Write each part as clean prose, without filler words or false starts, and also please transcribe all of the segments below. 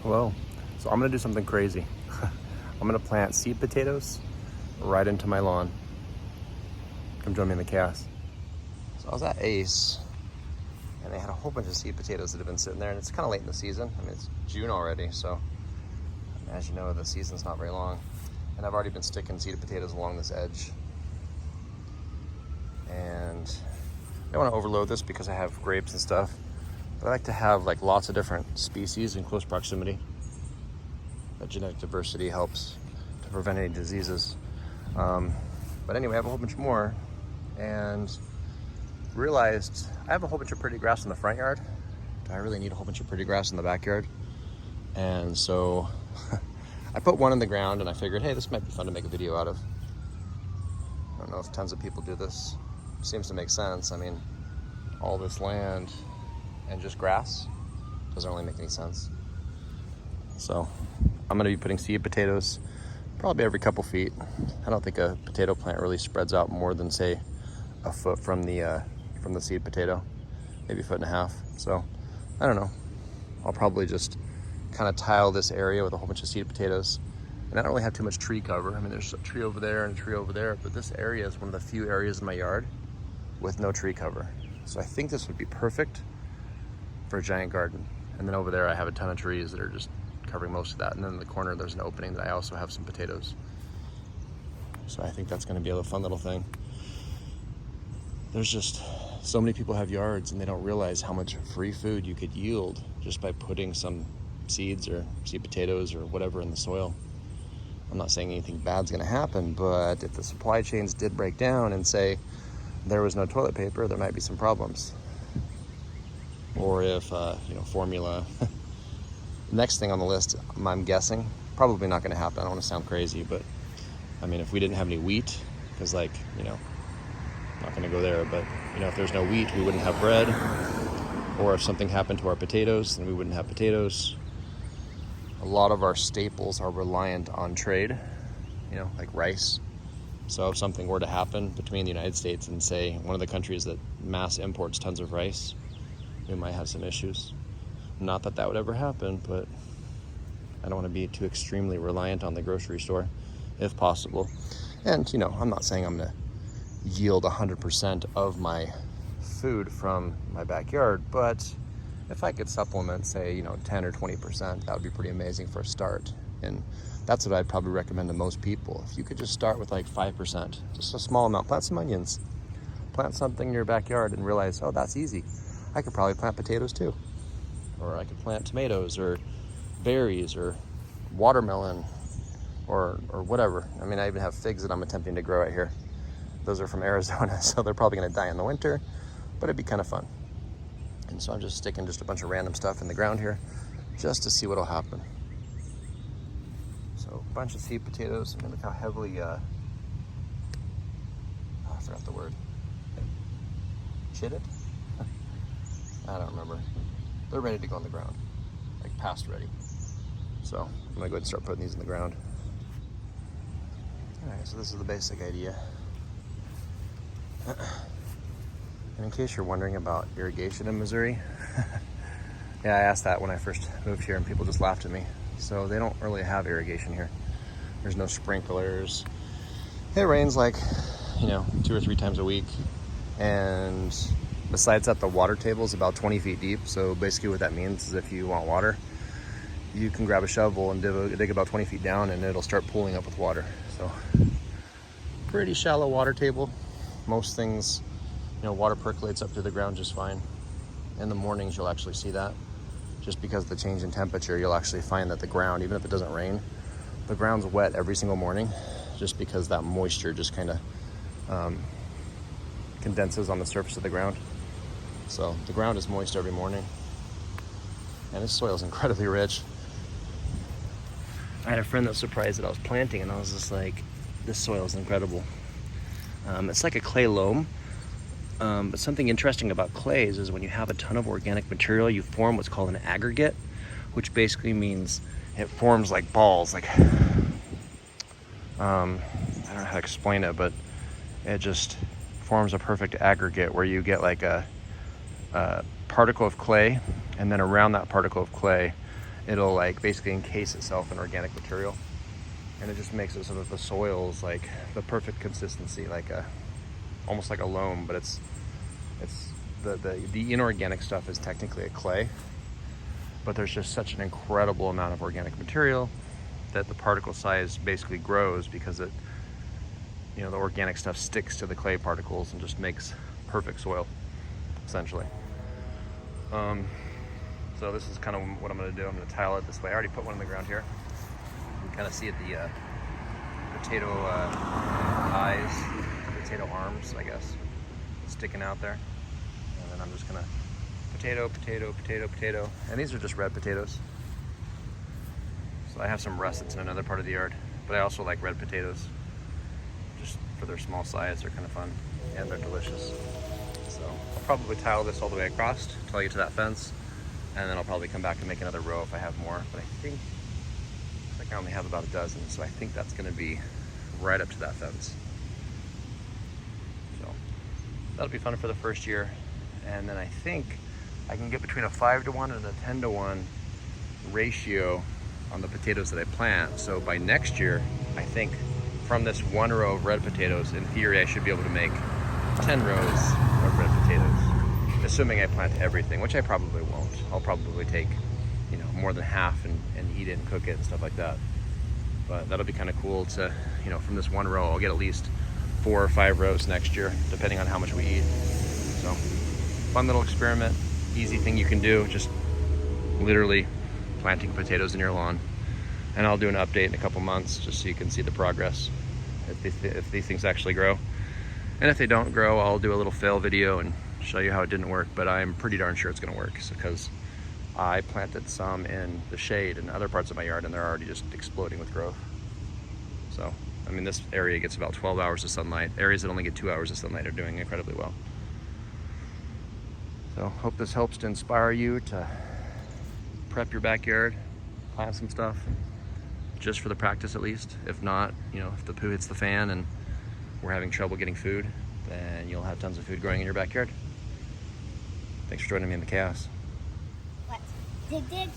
Hello. So I'm gonna do something crazy. I'm gonna plant seed potatoes right into my lawn. Come join me in the chaos. So I was at Ace and they had a whole bunch of seed potatoes that have been sitting there, and it's kind of late in the season. I mean, it's June already, so as you know, the season's not very long. And I've already been sticking seed potatoes along this edge. And I don't want to overload this because I have grapes and stuff, but I like to have like lots of different species in close proximity. That genetic diversity helps to prevent any diseases. But anyway, I have a whole bunch more and realized I have a whole bunch of pretty grass in the front yard. Do I really need a whole bunch of pretty grass in the backyard? And so I put one in the ground and I figured, hey, this might be fun to make a video out of. I don't know if tons of people do this. Seems to make sense. I mean, all this land and just grass doesn't really make any sense. So I'm gonna be putting seed potatoes probably every couple feet. I don't think a potato plant really spreads out more than, say, a foot from the seed potato, maybe a foot and a half. So I don't know. I'll probably just kind of tile this area with a whole bunch of seed potatoes. And I don't really have too much tree cover. I mean, there's a tree over there and a tree over there, but this area is one of the few areas in my yard with no tree cover. So I think this would be perfect for a giant garden. And then over there, I have a ton of trees that are just covering most of that. And then in the corner, there's an opening that I also have some potatoes. So I think that's gonna be a fun little thing. There's just so many people have yards and they don't realize how much free food you could yield just by putting some seeds or seed potatoes or whatever in the soil. I'm not saying anything bad's gonna happen, but if the supply chains did break down and say there was no toilet paper, there might be some problems. Or if, formula. Next thing on the list, I'm guessing, probably not gonna happen. I don't wanna sound crazy, but I mean, if we didn't have any wheat, because not gonna go there, but if there's no wheat, we wouldn't have bread. Or if something happened to our potatoes, then we wouldn't have potatoes. A lot of our staples are reliant on trade, like rice. So if something were to happen between the United States and, say, one of the countries that mass imports tons of rice, we might have some issues. Not that that would ever happen, but I don't want to be too extremely reliant on the grocery store, if possible. And, I'm not saying I'm going to yield 100% of my food from my backyard, but if I could supplement, say, 10 or 20%, that would be pretty amazing for a start. And that's what I'd probably recommend to most people. If you could just start with like 5%, just a small amount, plant some onions, plant something in your backyard and realize, oh, that's easy. I could probably plant potatoes too. Or I could plant tomatoes or berries or watermelon or whatever. I mean, I even have figs that I'm attempting to grow out here. Those are from Arizona, so they're probably gonna die in the winter, but it'd be kind of fun. And so I'm just sticking just a bunch of random stuff in the ground here just to see what'll happen. So a bunch of seed potatoes. I mean, look how heavily, I forgot the word. Chitted? I don't remember. They're ready to go on the ground, like past ready. So I'm gonna go ahead and start putting these in the ground. All right, so this is the basic idea. And in case you're wondering about irrigation in Missouri, yeah, I asked that when I first moved here and people just laughed at me. So they don't really have irrigation here. There's no sprinklers. It rains like, 2 or 3 times a week. And besides that, the water table is about 20 feet deep. So basically what that means is if you want water, you can grab a shovel and dig about 20 feet down and it'll start pooling up with water. So pretty shallow water table. Most things, water percolates up to the ground just fine. In the mornings, you'll actually see that. Just because of the change in temperature, you'll actually find that the ground, even if it doesn't rain, the ground's wet every single morning, just because that moisture just kind of condenses on the surface of the ground. So the ground is moist every morning. And this soil is incredibly rich. I had a friend that was surprised that I was planting, and I was just like, this soil is incredible. It's like a clay loam. But something interesting about clays is when you have a ton of organic material, you form what's called an aggregate, which basically means it forms like balls. Like, I don't know how to explain it, but it just forms a perfect aggregate where you get like a particle of clay, and then around that particle of clay it'll like basically encase itself in organic material, and it just makes it so that the soil's like the perfect consistency, like almost like a loam, but it's the inorganic stuff is technically a clay, but there's just such an incredible amount of organic material that the particle size basically grows because it, you know, the organic stuff sticks to the clay particles and just makes perfect soil, essentially. So this is kind of what I'm going to do. I'm going to tile it this way. I already put one in the ground here. You can kind of see it, the potato eyes, potato arms, I guess, sticking out there. And then I'm just going to potato, potato, potato, potato. And these are just red potatoes. So I have some russets in another part of the yard, but I also like red potatoes. Just for their small size, they're kind of fun and they're delicious. So I'll probably tile this all the way across until I get to that fence, and then I'll probably come back and make another row if I have more. But I think I only have about a dozen, so I think that's going to be right up to that fence. So that'll be fun for the first year, and then I think I can get between a 5-to-1 and a 10-to-1 ratio on the potatoes that I plant. So by next year, I think from this one row of red potatoes, in theory, I should be able to make 10 rows of red potatoes, assuming I plant everything, which I probably won't. I'll probably take, you know, more than half and eat it and cook it and stuff like that. But that'll be kind of cool to, you know, from this one row, I'll get at least 4 or 5 rows next year, depending on how much we eat. So fun little experiment, easy thing you can do, just literally planting potatoes in your lawn. And I'll do an update in a couple months just so you can see the progress, if these things actually grow. And if they don't grow, I'll do a little fail video and show you how it didn't work, but I'm pretty darn sure it's gonna work, because I planted some in the shade in other parts of my yard and they're already just exploding with growth. So, I mean, this area gets about 12 hours of sunlight. Areas that only get 2 hours of sunlight are doing incredibly well. So, hope this helps to inspire you to prep your backyard, plant some stuff, just for the practice at least. If not, you know, if the poo hits the fan and we're having trouble getting food, then you'll have tons of food growing in your backyard. Thanks for joining me in the chaos. What? Dig?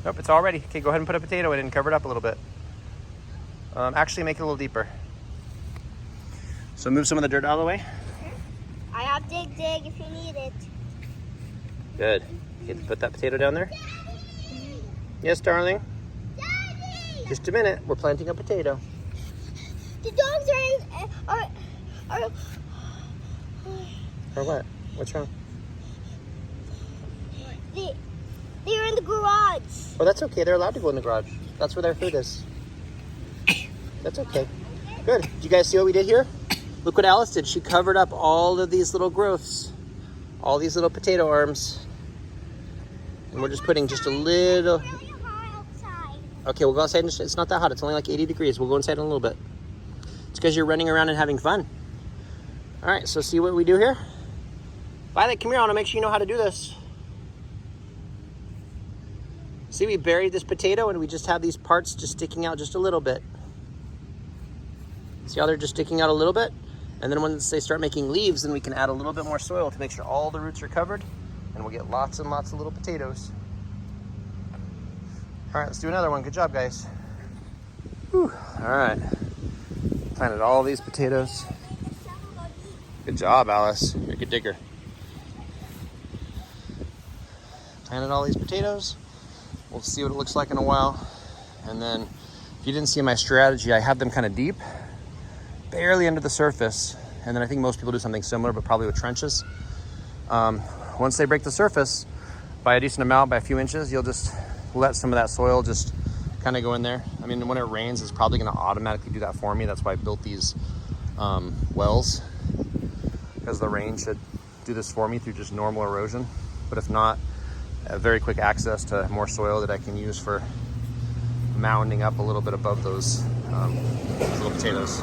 Nope, it's all ready. Okay, go ahead and put a potato in it and cover it up a little bit. Actually, make it a little deeper. So move some of the dirt out of the way. I have dig if you need it. Good. You get to put that potato down there? Daddy! Yes, darling? Daddy! Just a minute. We're planting a potato. The dogs are Or what? What's wrong? they're in the garage. Oh, that's okay. They're allowed to go in the garage. That's where their food is. That's okay. Good. Did you guys see what we did here? Look what Alice did. She covered up all of these little growths, all these little potato arms. And we're just putting just a little... It's really hot outside. Okay, we'll go outside. It's not that hot. It's only like 80 degrees. We'll go inside in a little bit. It's because you're running around and having fun. All right, so see what we do here? Violet, come here. I want to make sure you know how to do this. See, we buried this potato and we just have these parts just sticking out just a little bit. See how they're just sticking out a little bit? And then once they start making leaves, then we can add a little bit more soil to make sure all the roots are covered, and we'll get lots and lots of little potatoes. All right, let's do another one. Good job, guys. Whew. All right. Planted all these potatoes. Good job, Alice. You're a good digger. Planted all these potatoes. We'll see what it looks like in a while. And then, if you didn't see my strategy, I had them kind of deep, barely under the surface. And then I think most people do something similar, but probably with trenches. Once they break the surface by a decent amount, by a few inches, you'll just let some of that soil just kind of go in there. I mean, when it rains, it's probably going to automatically do that for me. That's why I built these wells, because the rain should do this for me through just normal erosion. But if not, a very quick access to more soil that I can use for mounding up a little bit above those little potatoes.